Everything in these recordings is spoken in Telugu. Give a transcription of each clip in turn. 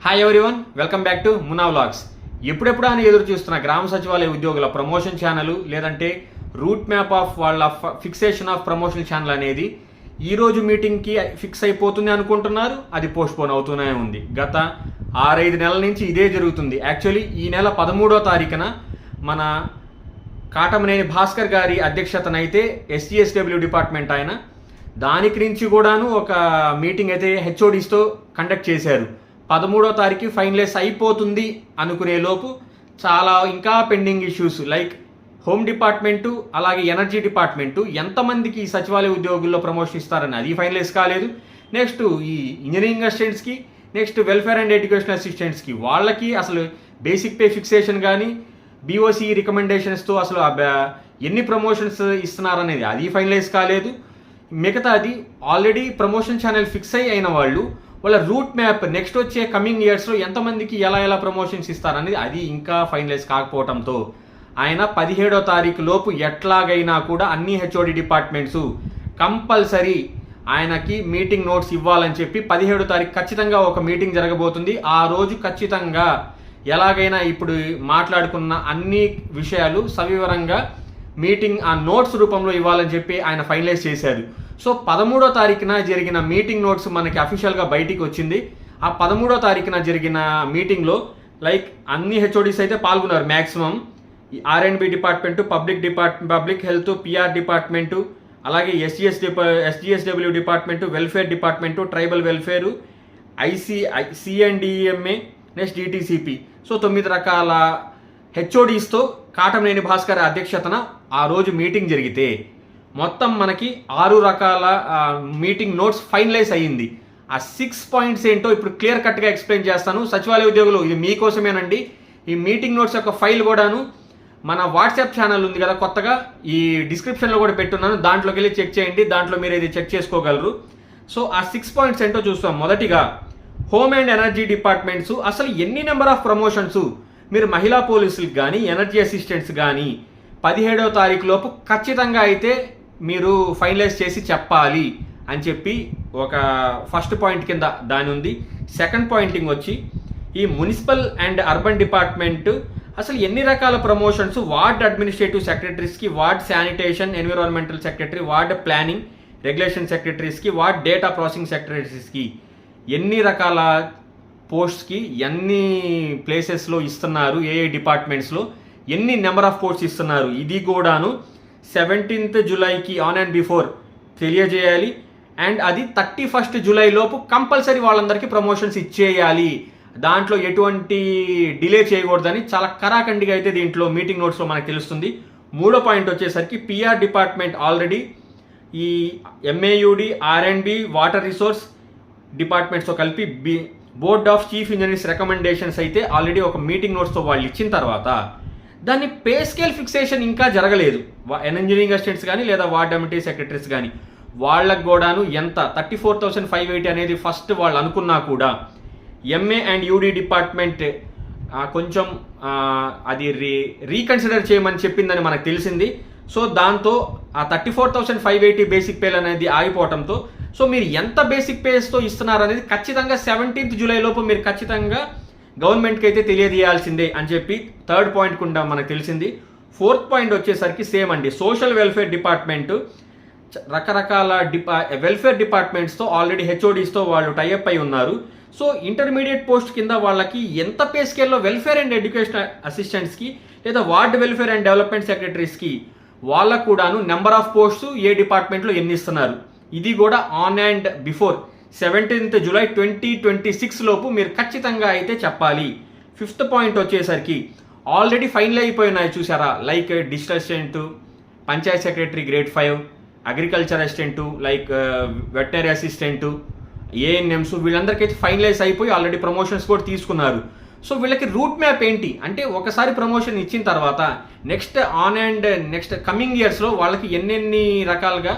Hi everyone, welcome back to మునా vlogs. ఎప్పుడెప్పుడు అని ఎదురు చూస్తున్న గ్రామ సచివాలయ ఉద్యోగుల ప్రమోషన్ ఛానల్ లేదంటే రూట్ మ్యాప్ ఆఫ్ వాళ్ళ ఫిక్సేషన్ ఆఫ్ ప్రమోషన్ ఛానల్ అనేది ఈరోజు మీటింగ్కి ఫిక్స్ అయిపోతుంది అనుకుంటున్నారు. అది పోస్ట్పోన్ అవుతూనే ఉంది. గత 6-5 నెలల నుంచి ఇదే జరుగుతుంది. యాక్చువల్లీ ఈ నెల 13వ తారీఖున మన కాటమనేని భాస్కర్ గారి అధ్యక్షతనైతే SGSW డిపార్ట్మెంట్ ఆయన దానికి నుంచి కూడాను ఒక మీటింగ్ అయితే హెచ్ఓడిస్తో కండక్ట్ చేశారు. 13వ తారీఖు ఫైనలైజ్ అయిపోతుంది అనుకునే లోపు చాలా ఇంకా pending issues like home department అలాగే ఎనర్జీ డిపార్ట్మెంటు ఎంతమందికి ఈ సచివాలయ ఉద్యోగుల్లో ప్రమోషన్ ఇస్తారని అది ఫైనలైజ్ కాలేదు. నెక్స్ట్ ఈ ఇంజనీరింగ్ అసిస్టెంట్స్కి, నెక్స్ట్ వెల్ఫేర్ అండ్ ఎడ్యుకేషన్ అసిస్టెంట్స్కి వాళ్ళకి అసలు బేసిక్ పే ఫిక్సేషన్ కానీ BOC రికమెండేషన్స్తో అసలు ఎన్ని ప్రమోషన్స్ ఇస్తున్నారనేది అది ఫైనలైజ్ కాలేదు. మిగతాది ఆల్రెడీ ప్రమోషన్ ఛానల్ ఫిక్స్ అయిన వాళ్ళు వాళ్ళ రూట్ మ్యాప్ నెక్స్ట్ వచ్చే కమింగ్ ఇయర్స్లో ఎంతమందికి ఎలా ప్రమోషన్స్ ఇస్తారనేది అది ఇంకా ఫైనలైజ్ కాకపోవడంతో ఆయన 17వ తారీఖు లోపు ఎట్లాగైనా కూడా అన్ని HOD డిపార్ట్మెంట్స్ కంపల్సరీ ఆయనకి మీటింగ్ నోట్స్ ఇవ్వాలని చెప్పి 17వ తారీఖు ఖచ్చితంగా ఒక మీటింగ్ జరగబోతుంది. ఆ రోజు ఖచ్చితంగా ఎలాగైనా ఇప్పుడు మాట్లాడుకున్న అన్ని విషయాలు సవివరంగా మీటింగ్ ఆ నోట్స్ రూపంలో ఇవ్వాలని చెప్పి ఆయన ఫైనలైజ్ చేశారు. సో 13వ తారీఖున జరిగిన మీటింగ్ నోట్స్ మనకి అఫీషియల్గా బయటికి వచ్చింది. ఆ 13వ తారీఖున జరిగిన మీటింగ్లో లైక్ అన్ని HODs అయితే పాల్గొన్నారు. Maximum R&B department, public health, PR department, అలాగే SGSW department, welfare department, tribal welfare, CNDMA, next DTCP. So 9 రకాల HODస్తో కాటమనేని భాస్కర్ అధ్యక్షతన ఆ రోజు మీటింగ్ జరిగితే మొత్తం మనకి 6 రకాల మీటింగ్ నోట్స్ ఫైనలైజ్ అయ్యింది. ఆ 6 పాయింట్స్ ఏంటో ఇప్పుడు క్లియర్ కట్గా ఎక్స్ప్లెయిన్ చేస్తాను. సచివాలయ ఉద్యోగులు ఇది మీకోసమేనండి. ఈ మీటింగ్ నోట్స్ యొక్క ఫైల్ కూడాను మన వాట్సాప్ ఛానల్ ఉంది కదా కొత్తగా, ఈ డిస్క్రిప్షన్లో కూడా పెట్టున్నాను, దాంట్లోకి వెళ్ళి చెక్ చేయండి. దాంట్లో మీరు ఇది చెక్ చేసుకోగలరు. సో ఆ 6 పాయింట్స్ ఏంటో చూస్తాం. మొదటిగా హోమ్ అండ్ ఎనర్జీ డిపార్ట్మెంట్స్ అసలు ఎన్ని నెంబర్ ఆఫ్ ప్రమోషన్స్ మీరు మహిళా పోలీసులకు కానీ ఎనర్జీ అసిస్టెంట్స్ కానీ 17వ తారీఖు లోపు ఖచ్చితంగా అయితే మీరు ఫైనలైజ్ చేసి చెప్పాలి అని చెప్పి ఒక ఫస్ట్ పాయింట్ కింద దాని ఉంది. సెకండ్ పాయింటింగ్ వచ్చి ఈ మున్సిపల్ అండ్ అర్బన్ డిపార్ట్మెంట్ అసలు ఎన్ని రకాల ప్రమోషన్స్ వార్డ్ అడ్మినిస్ట్రేటివ్ సెక్రటరీస్కి, ward sanitation environmental secretary, ward planning regulation సెక్రటరీస్కి, వార్డ్ డేటా ప్రాసెసింగ్ సెక్రటరీస్కి ఎన్ని రకాల పోస్ట్స్కి ఎన్ని ప్లేసెస్లో ఇస్తున్నారు, ఏ డిపార్ట్మెంట్స్లో ఎన్ని నెంబర్ ఆఫ్ పోస్ట్స్ ఇస్తున్నారు ఇది కూడాను 17th జూలైకి ఆన్ అండ్ బిఫోర్ తెలియజేయాలి. అండ్ అది 31st జూలై లోపు కంపల్సరీ వాళ్ళందరికీ ప్రమోషన్స్ ఇచ్చేయాలి. దాంట్లో ఎటువంటి డిలే చేయకూడదని చాలా కరాఖండిగా అయితే దీంట్లో మీటింగ్ నోట్స్లో మనకు తెలుస్తుంది. మూడో పాయింట్ వచ్చేసరికి PR డిపార్ట్మెంట్ ఆల్రెడీ ఈ MAUD, R&B, వాటర్ రిసోర్స్ డిపార్ట్మెంట్స్తో కలిపి board of chief engineers recommendations అయితే ఆల్రెడీ ఒక మీటింగ్ నోట్స్తో వాళ్ళు ఇచ్చిన తర్వాత దాన్ని పే స్కేల్ ఫిక్సేషన్ ఇంకా జరగలేదు. ఇంజనీరింగ్ అసిస్టెంట్స్ కానీ లేదా వార్డ్ అమిటీ సెక్రటరీస్ కానీ వాళ్ళకు కూడాను ఎంత 34,580 అనేది ఫస్ట్ వాళ్ళు అనుకున్నా కూడా MA అండ్ UD డిపార్ట్మెంట్ కొంచెం అది రీకన్సిడర్ చేయమని చెప్పిందని మనకు తెలిసింది. సో దాంతో ఆ 34,580 బేసిక్ పేలు అనేది ఆగిపోవడంతో సో మీరు ఎంత బేసిక్ పేస్తో ఇస్తున్నారు అనేది ఖచ్చితంగా 17th జూలై లోపు మీరు ఖచ్చితంగా గవర్నమెంట్కి అయితే తెలియజేయాల్సిందే అని చెప్పి థర్డ్ పాయింట్ కూడా మనకు తెలిసింది. ఫోర్త్ పాయింట్ వచ్చేసరికి సేమ్ అండి. సోషల్ వెల్ఫేర్ డిపార్ట్మెంటు రకరకాల వెల్ఫేర్ డిపార్ట్మెంట్స్తో ఆల్రెడీ HODస్తో వాళ్ళు టైఅప్ అయి ఉన్నారు. సో ఇంటర్మీడియట్ పోస్ట్ కింద వాళ్ళకి ఎంత పే స్కేల్లో వెల్ఫేర్ అండ్ ఎడ్యుకేషన్ అసిస్టెంట్స్కి లేదా వార్డ్ వెల్ఫేర్ అండ్ డెవలప్మెంట్ సెక్రటరీస్కి వాళ్ళకు కూడాను నెంబర్ ఆఫ్ పోస్ట్స్ ఏ డిపార్ట్మెంట్లో ఎన్ని ఇస్తున్నారు ఇది కూడా on and before 17th July 2026 లోపు మీరు ఖచ్చితంగా అయితే చెప్పాలి. ఫిఫ్త్ పాయింట్ వచ్చేసరికి ఆల్రెడీ ఫైనల్ అయిపోయినాయి చూసారా, like digital assistant, Panchayat secretary grade 5, agriculture assistant, like veterinary assistant, ANMs వీళ్ళందరికీ ఫైనలైజ్ అయిపోయి ఆల్రెడీ ప్రమోషన్స్ కూడా తీసుకున్నారు. సో వీళ్ళకి రూట్ మ్యాప్ ఏంటి అంటే ఒకసారి ప్రమోషన్ ఇచ్చిన తర్వాత నెక్స్ట్ కమింగ్ ఇయర్స్లో వాళ్ళకి ఎన్నెన్ని రకాలుగా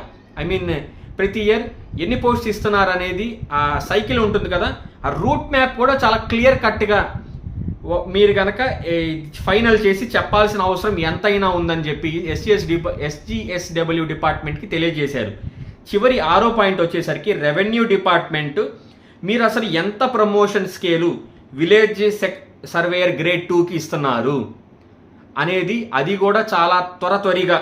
ప్రతి ఇయర్ ఎన్ని పోస్ట్స్ ఇస్తున్నారు అనేది ఆ సైకిల్ ఉంటుంది కదా, ఆ రూట్ మ్యాప్ కూడా చాలా క్లియర్ కట్గా మీరు కనుక ఫైనల్ చేసి చెప్పాల్సిన అవసరం ఎంతైనా ఉందని చెప్పి SGSW డిపార్ట్మెంట్కి తెలియజేశారు. చివరి 6వ పాయింట్ వచ్చేసరికి రెవెన్యూ డిపార్ట్మెంట్ మీరు అసలు ఎంత promotion scale village surveyor grade 2కి ఇస్తున్నారు అనేది, అది కూడా చాలా త్వరగా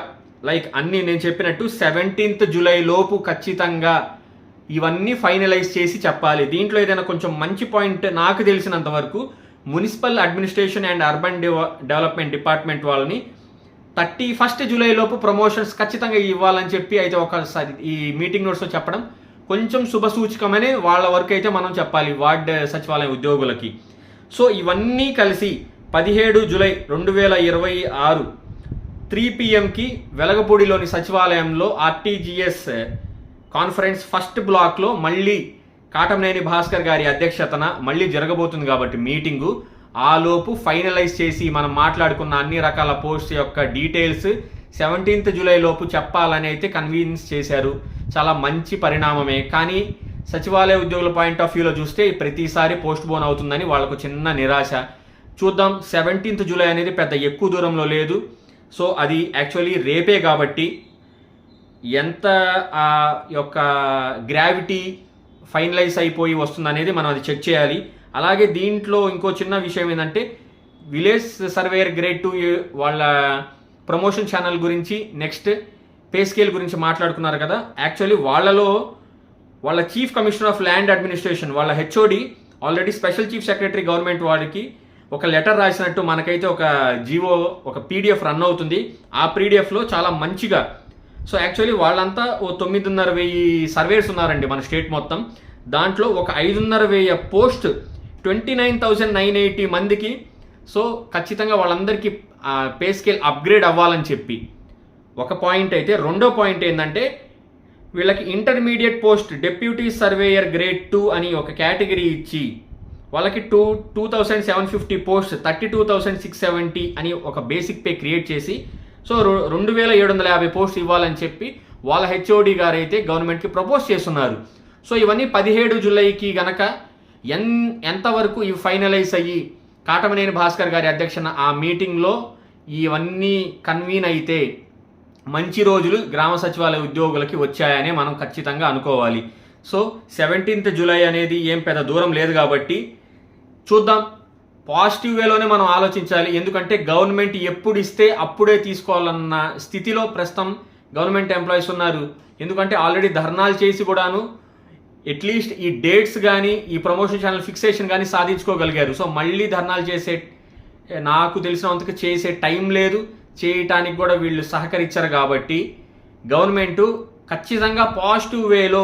లైక్ అన్నీ నేను చెప్పినట్టు 17th జూలై లోపు ఖచ్చితంగా ఇవన్నీ ఫైనలైజ్ చేసి చెప్పాలి. దీంట్లో ఏదైనా కొంచెం మంచి పాయింట్ నాకు తెలిసినంత వరకు municipal administration and urban development department వాళ్ళని 31st జూలై లోపు ప్రమోషన్స్ ఖచ్చితంగా ఇవ్వాలని చెప్పి అయితే ఒకసారి ఈ మీటింగ్ నోట్స్లో చెప్పడం కొంచెం శుభసూచకమని వాళ్ళ వరకు అయితే మనం చెప్పాలి వార్డ్ సచివాలయ ఉద్యోగులకి. సో ఇవన్నీ కలిసి 17 జూలై 2026 3 PM వెలగపూడిలోని సచివాలయంలో ఆర్టీజీఎస్ కాన్ఫరెన్స్ ఫస్ట్ బ్లాక్లో మళ్ళీ కాటమనేని భాస్కర్ గారి అధ్యక్షతన మళ్ళీ జరగబోతుంది కాబట్టి మీటింగు ఆలోపు ఫైనలైజ్ చేసి మనం మాట్లాడుకున్న అన్ని రకాల పోస్ట్ యొక్క డీటెయిల్స్ 17th జూలై లోపు చెప్పాలని అయితే కన్వీన్స్ చేశారు. చాలా మంచి పరిణామమే. కానీ సచివాలయ ఉద్యోగుల పాయింట్ ఆఫ్ వ్యూలో చూస్తే ప్రతిసారి పోస్ట్ పోన్ అవుతుందని వాళ్ళకు చిన్న నిరాశ. చూద్దాం, 17th జూలై అనేది పెద్ద ఎక్కువ దూరంలో లేదు. సో అది యాక్చువల్లీ రేపే కాబట్టి ఎంత ఆ యొక్క గ్రావిటీ ఫైనలైజ్ అయిపోయి వస్తుంది అనేది మనం అది చెక్ చేయాలి. అలాగే దీంట్లో ఇంకో చిన్న విషయం ఏంటంటే విలేజ్ సర్వేయర్ గ్రేడ్ 2 వాళ్ళ ప్రమోషన్ ఛానల్ గురించి నెక్స్ట్ పే స్కేల్ గురించి మాట్లాడుకున్నారు కదా. యాక్చువల్లీ వాళ్ళ chief commissioner of land administration వాళ్ళ HOD already special chief secretary government వారికి ఒక లెటర్ రాసినట్టు మనకైతే ఒక జీవో ఒక పీడిఎఫ్ రన్ అవుతుంది. ఆ పీడిఎఫ్లో చాలా మంచిగా, సో యాక్చువల్లీ వాళ్ళంతా ఓ 9,500 సర్వేర్స్ ఉన్నారండి మన స్టేట్ మొత్తం. దాంట్లో ఒక 5,500 పోస్ట్ 29,980 మందికి. సో ఖచ్చితంగా వాళ్ళందరికీ పే స్కేల్ అప్గ్రేడ్ అవ్వాలని చెప్పి ఒక పాయింట్ అయితే, రెండో పాయింట్ ఏంటంటే వీళ్ళకి intermediate post deputy surveyor grade 2 అని ఒక కేటగిరీ ఇచ్చి వాళ్ళకి 2,750 పోస్ట్ 32,670 అని ఒక బేసిక్ పే క్రియేట్ చేసి సో 2,750 పోస్ట్ ఇవ్వాలని చెప్పి వాళ్ళ హెచ్ఓడి గారు అయితే గవర్నమెంట్కి ప్రపోజ్ చేస్తున్నారు. సో ఇవన్నీ 17 జూలైకి గనక ఎంతవరకు ఇవి ఫైనలైజ్ అయ్యి కాటమనేని భాస్కర్ గారి అధ్యక్షన ఆ మీటింగ్లో ఇవన్నీ కన్వీన్ అయితే మంచి రోజులు గ్రామ సచివాలయ ఉద్యోగులకి వచ్చాయని మనం ఖచ్చితంగా అనుకోవాలి. సో 17th జూలై అనేది ఏం పెద్ద దూరం లేదు కాబట్టి చూద్దాం. పాజిటివ్ వేలోనే మనం ఆలోచించాలి. ఎందుకంటే గవర్నమెంట్ ఎప్పుడు ఇస్తే అప్పుడే తీసుకోవాలన్న స్థితిలో ప్రస్తుతం గవర్నమెంట్ ఎంప్లాయీస్ ఉన్నారు. ఎందుకంటే ఆల్రెడీ ధర్నాలు చేసి కూడాను అట్లీస్ట్ ఈ డేట్స్ కానీ ఈ ప్రమోషన్ ఛానల్ ఫిక్సేషన్ కానీ సాధించుకోగలిగారు. సో మళ్ళీ ధర్నాలు చేసే నాకు తెలిసినంతకు చేసే టైం లేదు, చేయటానికి కూడా వీళ్ళు సహకరించారు. కాబట్టి గవర్నమెంటు ఖచ్చితంగా పాజిటివ్ వేలో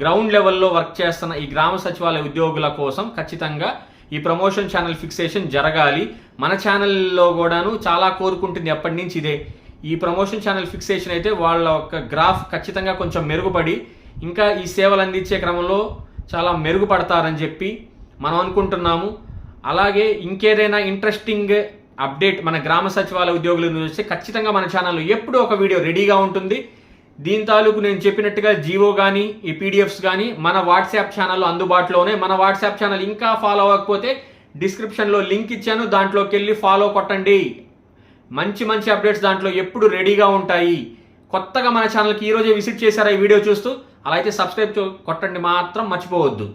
గ్రౌండ్ లెవెల్లో వర్క్ చేస్తున్న ఈ గ్రామ సచివాలయ ఉద్యోగుల కోసం ఖచ్చితంగా ఈ ప్రమోషన్ ఛానల్ ఫిక్సేషన్ జరగాలి. మన ఛానల్లో కూడాను చాలా కోరుకుంటుంది ఎప్పటి నుంచి ఇదే. ఈ ప్రమోషన్ ఛానల్ ఫిక్సేషన్ అయితే వాళ్ళ యొక్క గ్రాఫ్ ఖచ్చితంగా కొంచెం మెరుగుపడి ఇంకా ఈ సేవలు అందించే క్రమంలో చాలా మెరుగుపడతారని చెప్పి మనం అనుకుంటున్నాము. అలాగే ఇంకేదైనా ఇంట్రెస్టింగ్ అప్డేట్ మన గ్రామ సచివాలయ ఉద్యోగుల నుంచి వస్తే ఖచ్చితంగా మన ఛానల్లో ఎప్పుడూ ఒక వీడియో రెడీగా ఉంటుంది. దీని తాలూకు నేను చెప్పినట్టుగా జీవో కానీ ఈ పీడిఎఫ్స్ కానీ మన వాట్సాప్ ఛానల్లో అందుబాటులోనే. మన వాట్సాప్ ఛానల్ ఇంకా ఫాలో అవ్వకపోతే డిస్క్రిప్షన్లో లింక్ ఇచ్చాను, దాంట్లోకి వెళ్ళి ఫాలో కొట్టండి. మంచి మంచి అప్డేట్స్ దాంట్లో ఎప్పుడు రెడీగా ఉంటాయి. కొత్తగా మన ఛానల్కి ఈరోజే విజిట్ చేశారా ఈ వీడియో చూస్తూ? అలా అయితే సబ్స్క్రైబ్ కొట్టండి మాత్రం మర్చిపోవద్దు.